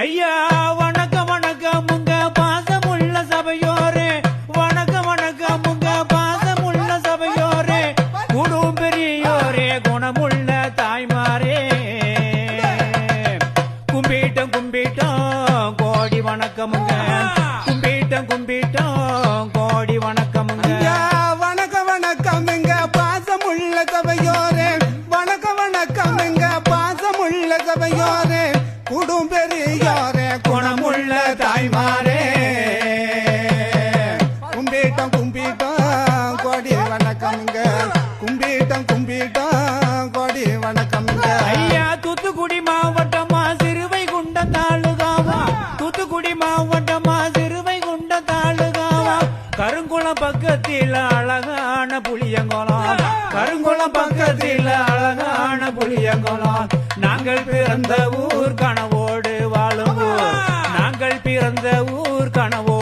ஐயா வணக்கம் வணக்கம் உங்க பாசமுள்ள சபையோரே, வணக்கம் வணக்கம் உங்க பாசமுள்ள சபையோரே, குடும் பெரியோரே, குணமுள்ள தாய்மாரே, கும்பிட்டோம் கும்பிட்டோம் கோடி வணக்கமுங்க, கும்பிட்டோம் கும்பிட்டோம் கோடி வணக்கமுங்க. வணக்கம் வணக்கம் எங்க பாசமுள்ள சபையோரே, வணக்கம் வணக்கம் எங்க பாசமுள்ள சபையோரே, குடும் பெரியோரே, குணமுள்ள தாய்மாரே, கும்பிட்டோம் கும்பிட்டோம் கோடி வணக்கம்ங்க, கும்பிட்டோம் கும்பிட்டோம் கோடி வணக்கம்ங்க. ஐயா தூத்துக்குடி மாவட்டமா சிறுவைகுண்ட தாலுகாவா, தூத்துக்குடி மாவட்டமா சிறுவைகுண்ட தாலுகாவா, கருங்குளம் பக்கத்தில் அழகான புளியங்குளம், கருங்குளம் பக்கத்தில் அழகான புளியங்குளம், நாங்கள் பிறந்த ஊர் கனவோடு வாழும் ஊர், நாங்கள் பிறந்த ஊர் கனவோடு